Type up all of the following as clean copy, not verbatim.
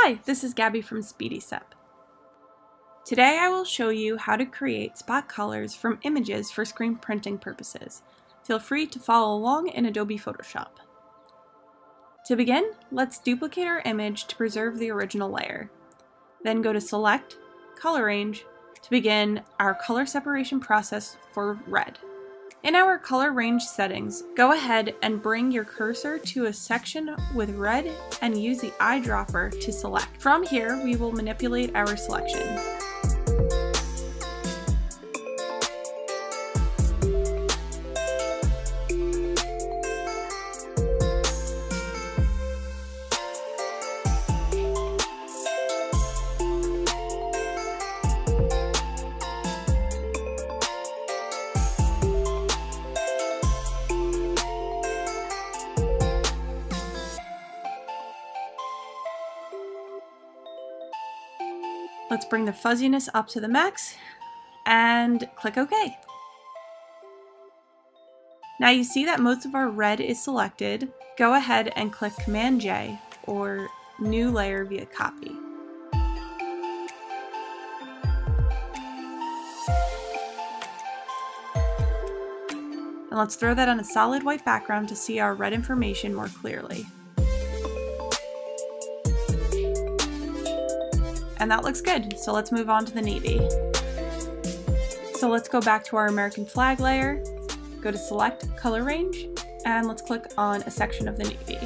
Hi, this is Gabby from Speedy Sep. Today I will show you how to create spot colors from images for screen printing purposes. Feel free to follow along in Adobe Photoshop. To begin, let's duplicate our image to preserve the original layer. Then go to Select, Color Range to begin our color separation process for red. In our color range settings, go ahead and bring your cursor to a section with red and use the eyedropper to select. From here, we will manipulate our selection. Let's bring the fuzziness up to the max and click OK. Now you see that most of our red is selected. Go ahead and click Command J or New Layer via Copy. And let's throw that on a solid white background to see our red information more clearly. And that looks good, so let's move on to the navy. So let's go back to our American flag layer, go to Select, Color Range, and let's click on a section of the navy.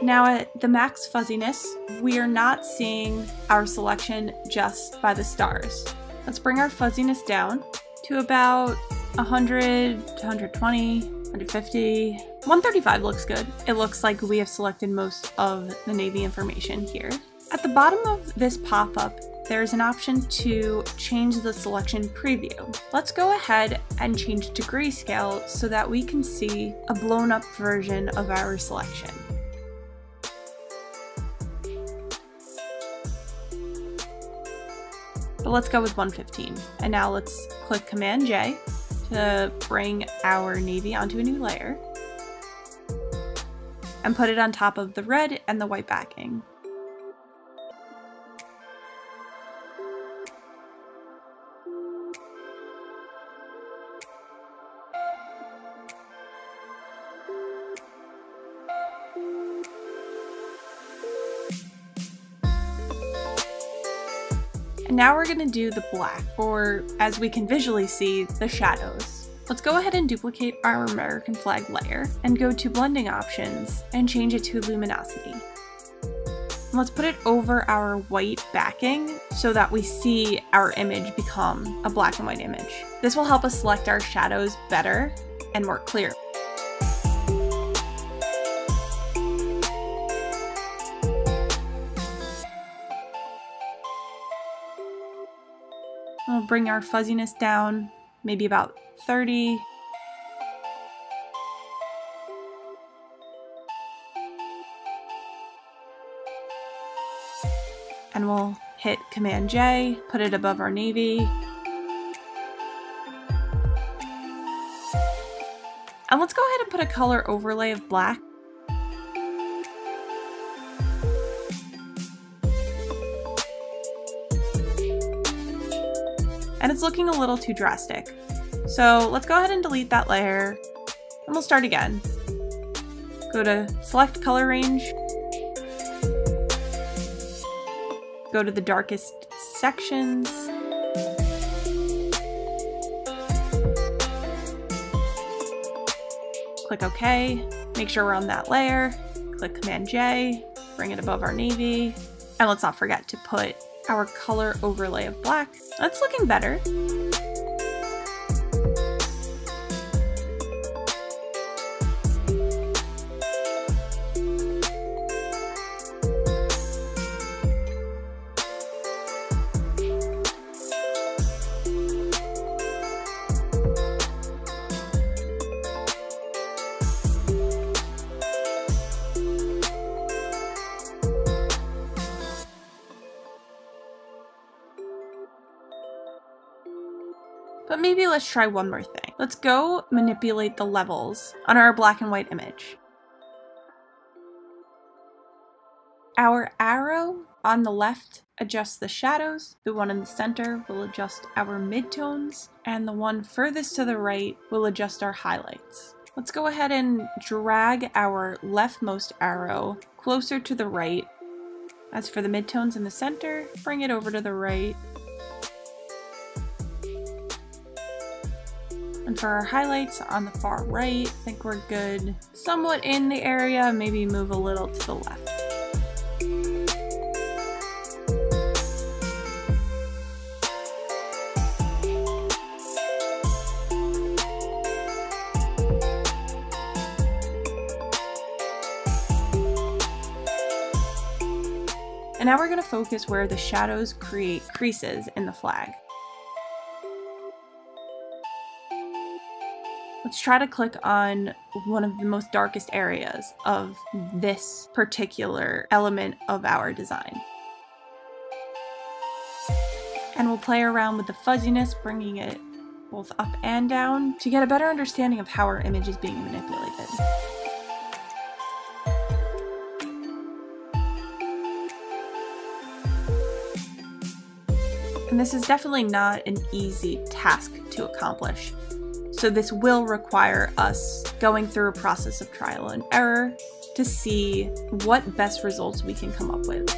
Now at the max fuzziness, we are not seeing our selection just by the stars. Let's bring our fuzziness down to about 100 to 120, 150, 135 looks good. It looks like we have selected most of the navy information here. At the bottom of this pop-up, there's an option to change the selection preview. Let's go ahead and change to grayscale so that we can see a blown up version of our selection. But let's go with 115. And now let's click Command J to bring our navy onto a new layer and put it on top of the red and the white backing. And now we're going to do the black, or as we can visually see, the shadows. Let's go ahead and duplicate our American flag layer and go to blending options and change it to luminosity. And let's put it over our white backing so that we see our image become a black and white image. This will help us select our shadows better and more clear. We'll bring our fuzziness down, maybe about 30. And we'll hit Command J, put it above our navy. And let's go ahead and put a color overlay of black. And it's looking a little too drastic. So let's go ahead and delete that layer, and we'll start again. Go to Select Color Range, go to the darkest sections, click OK, make sure we're on that layer, click Command J, bring it above our navy, and let's not forget to put our color overlay of black. That's looking better. But maybe let's try one more thing. Let's go manipulate the levels on our black and white image. Our arrow on the left adjusts the shadows, the one in the center will adjust our midtones, and the one furthest to the right will adjust our highlights. Let's go ahead and drag our leftmost arrow closer to the right. As for the midtones in the center, bring it over to the right. And for our highlights on the far right, I think we're good. Somewhat in the area, maybe move a little to the left. And now we're going to focus where the shadows create creases in the flag. Let's try to click on one of the most darkest areas of this particular element of our design. And we'll play around with the fuzziness, bringing it both up and down to get a better understanding of how our image is being manipulated. And this is definitely not an easy task to accomplish. So this will require us going through a process of trial and error to see what best results we can come up with.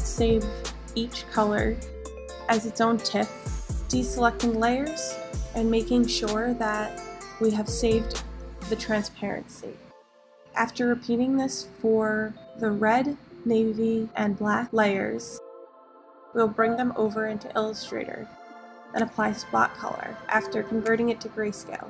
save each color as its own TIFF, deselecting layers and making sure that we have saved the transparency. After repeating this for the red, navy, and black layers, we'll bring them over into Illustrator and apply spot color after converting it to grayscale.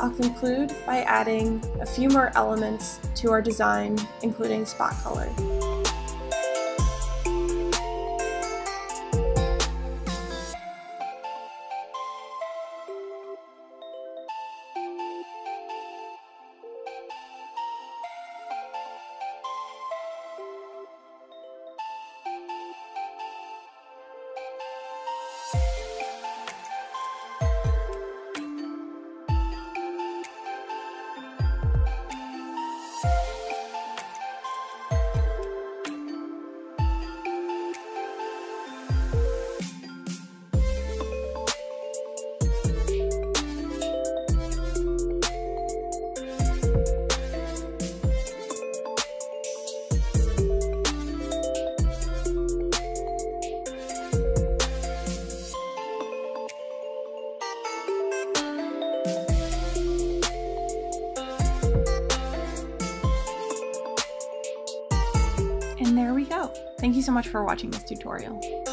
I'll conclude by adding a few more elements to our design, including spot color. And there we go. Thank you so much for watching this tutorial.